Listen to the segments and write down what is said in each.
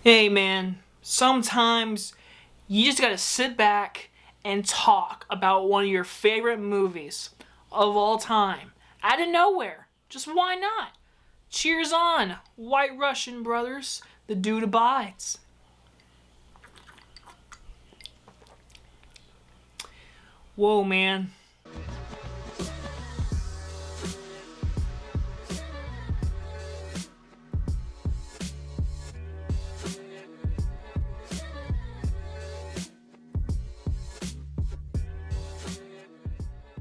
Hey man, sometimes you just gotta sit back and talk about one of your favorite movies of all time. Out of nowhere. Just why not? Cheers on, White Russian brothers. The dude abides. Whoa, man.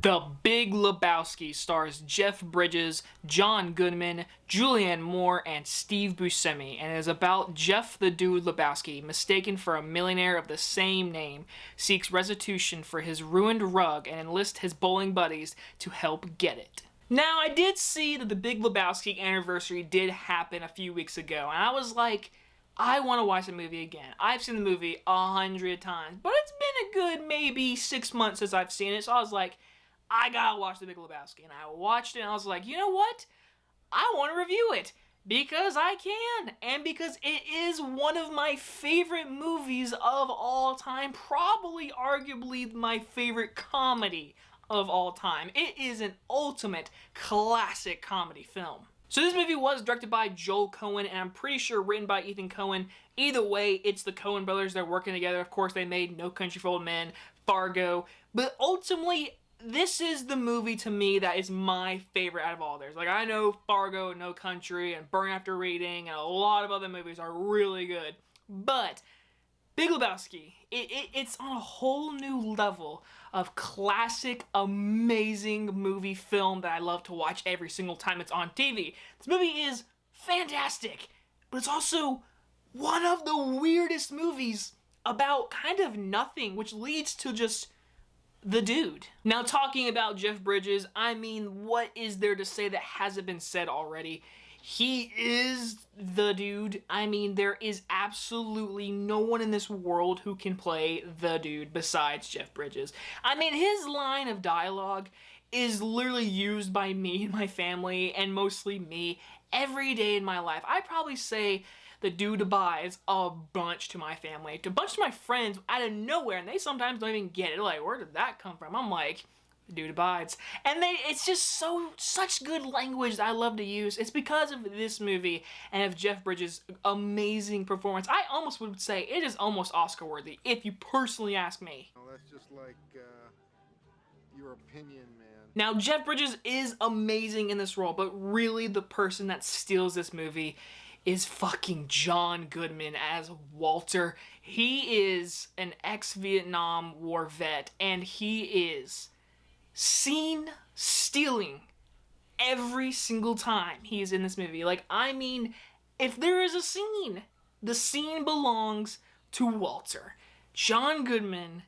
The Big Lebowski stars Jeff Bridges, John Goodman, Julianne Moore, and Steve Buscemi, and is about Jeff the Dude Lebowski, mistaken for a millionaire of the same name, seeks restitution for his ruined rug and enlists his bowling buddies to help get it. Now, I did see that the Big Lebowski anniversary did happen a few weeks ago, and I was like, I want to watch the movie again. I've seen the movie 100 times, but it's been a good maybe 6 months since I've seen it, so I was like, I gotta watch The Big Lebowski. And I watched it and I was like, you know what? I want to review it. Because I can. And because it is one of my favorite movies of all time. Probably, arguably, my favorite comedy of all time. It is an ultimate classic comedy film. So this movie was directed by Joel Coen, and I'm pretty sure written by Ethan Coen. Either way, it's the Coen brothers. They're working together. Of course, they made No Country for Old Men, Fargo. But ultimately, this is the movie to me that is my favorite out of all theirs. Like, I know Fargo, No Country, and Burn After Reading, and a lot of other movies are really good. But Big Lebowski, it's on a whole new level of classic, amazing movie film that I love to watch every single time it's on TV. This movie is fantastic, but it's also one of the weirdest movies about kind of nothing, which leads to just the dude. Now, talking about Jeff Bridges, I mean, what is there to say that hasn't been said already? He is the dude. I mean, there is absolutely no one in this world who can play the dude besides Jeff Bridges. I mean, his line of dialogue is literally used by me and my family, and mostly me, every day in my life. I probably say the dude abides a bunch to my family, to a bunch of my friends out of nowhere, and they sometimes don't even get it. They're like, where did that come from? I'm like, the dude abides. And it's just such good language that I love to use. It's because of this movie and of Jeff Bridges' amazing performance. I almost would say it is almost Oscar worthy, if you personally ask me. Well, that's just like your opinion, man. Now, Jeff Bridges is amazing in this role, but really the person that steals this movie is fucking John Goodman as Walter. He is an ex-Vietnam War vet, and he is scene stealing every single time he is in this movie. Like, I mean, if there is a scene, the scene belongs to Walter. John Goodman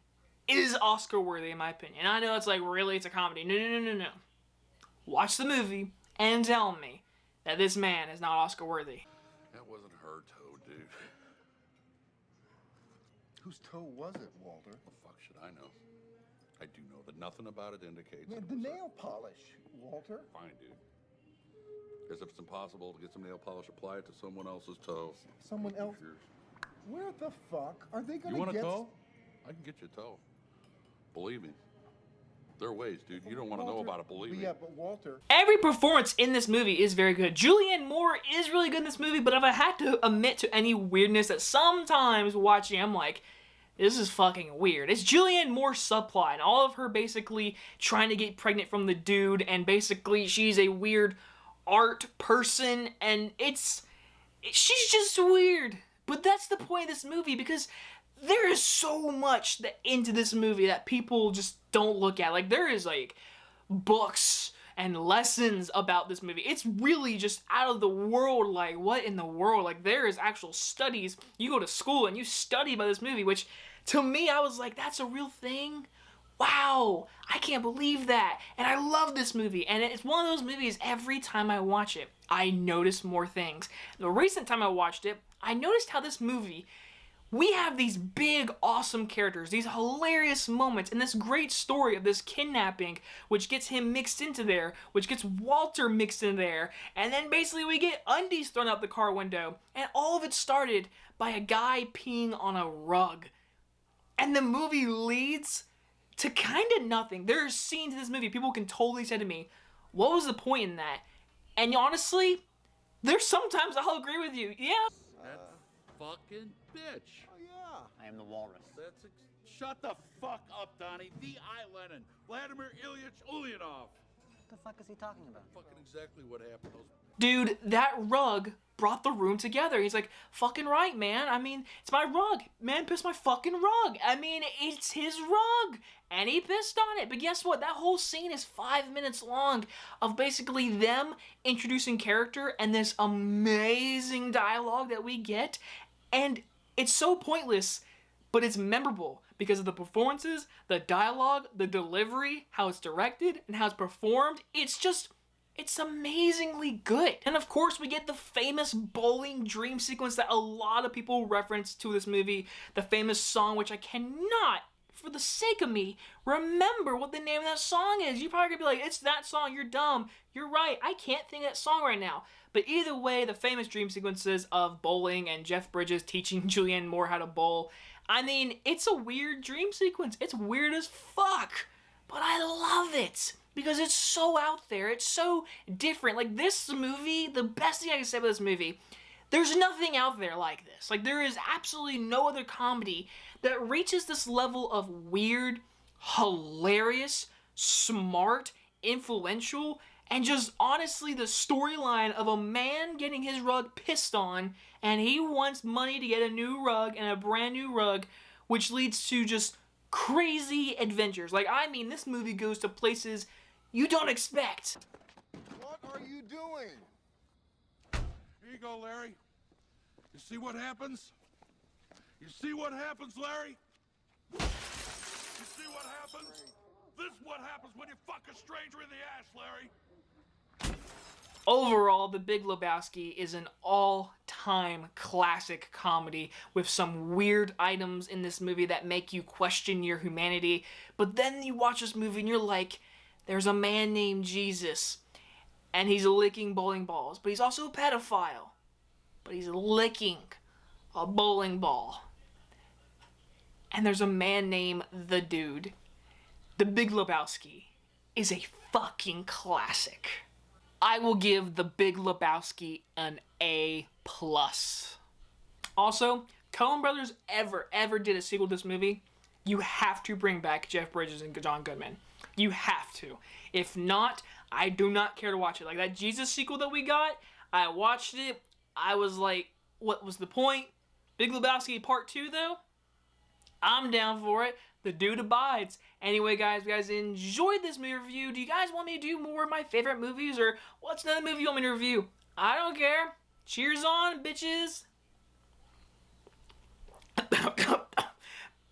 is Oscar worthy in my opinion. I know it's like, really, it's a comedy. No. Watch the movie and tell me that this man is not Oscar worthy. That wasn't her toe, dude. Whose toe was it, Walter? The fuck should I know? I do know that nothing about it indicates Yeah, that it the was nail polish, Walter. Fine, dude. As if it's impossible to get some nail polish applied to someone else's toe. Someone else. Yours. Where the fuck are they gonna You want get? a toe? I can get you a toe. Believe me. There are ways, dude. You don't want to know Walter, about it, believe me. Yeah, but Walter. Every performance in this movie is very good. Julianne Moore is really good in this movie, but if I had to admit to any weirdness that sometimes watching, I'm like, this is fucking weird. It's Julianne Moore's subplot, and all of her basically trying to get pregnant from the dude, and basically she's a weird art person, and she's just weird. But that's the point of this movie, because there is so much that into this movie that people just don't look at. Like, there is like books and lessons about this movie. It's really just out of the world. Like, what in the world? Like, there is actual studies. You go to school and you study about this movie, which to me, I was like, that's a real thing? Wow, I can't believe that. And I love this movie. And it's one of those movies, every time I watch it, I notice more things. The recent time I watched it, I noticed how this movie we have these big, awesome characters, these hilarious moments, and this great story of this kidnapping, which gets him mixed into there, which gets Walter mixed in there, and then basically we get undies thrown out the car window, and all of it started by a guy peeing on a rug. And the movie leads to kind of nothing. There are scenes in this movie people can totally say to me, what was the point in that? And honestly, there's sometimes I'll agree with you. Yeah. That fucking bitch. Oh, yeah. I am the walrus. Shut the fuck up, Donnie. V.I. Lenin. Vladimir Ilyich Ulyanov. What the fuck is he talking about? Fucking exactly what happened. Dude, that rug brought the room together. He's like, fucking right, man. I mean, it's my rug. Man pissed my fucking rug. I mean, it's his rug. And he pissed on it. But guess what? That whole scene is 5 minutes long of basically them introducing character and this amazing dialogue that we get. And it's so pointless, but it's memorable because of the performances, the dialogue, the delivery, how it's directed, and how it's performed. It's amazingly good. And of course, we get the famous bowling dream sequence that a lot of people reference to this movie. The famous song, which I cannot, for the sake of me, remember what the name of that song is. You probably gonna be like, it's that song, you're dumb. You're right, I can't think of that song right now. But either way, the famous dream sequences of bowling and Jeff Bridges teaching Julianne Moore how to bowl. I mean, it's a weird dream sequence. It's weird as fuck. But I love it. Because it's so out there. It's so different. Like, this movie, the best thing I can say about this movie, there's nothing out there like this. Like, there is absolutely no other comedy that reaches this level of weird, hilarious, smart, influential, and just honestly the storyline of a man getting his rug pissed on, and he wants money to get a new rug and a brand new rug, which leads to just crazy adventures. Like, I mean, this movie goes to places you don't expect. What are you doing? Here you go, Larry. You see what happens? You see what happens, Larry? You see what happens? This is what happens when you fuck a stranger in the ass, Larry. Overall, The Big Lebowski is an all-time classic comedy with some weird items in this movie that make you question your humanity. But then you watch this movie and you're like, there's a man named Jesus, and he's licking bowling balls, but he's also a pedophile. But he's licking a bowling ball. And there's a man named The Dude. The Big Lebowski is a fucking classic. I will give The Big Lebowski an A+. Also, Coen Brothers ever did a sequel to this movie, you have to bring back Jeff Bridges and John Goodman. You have to. If not, I do not care to watch it. Like that Jesus sequel that we got, I watched it. I was like, what was the point? Big Lebowski Part 2 though? I'm down for it. The dude abides. Anyway, guys, if you guys enjoyed this movie review, do you guys want me to do more of my favorite movies, or what's another movie you want me to review? I don't care. Cheers on, bitches.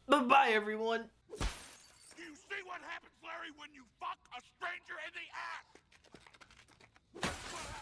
Bye-bye, everyone. You see what happens, Larry, when you fuck a stranger in the ass? What happens?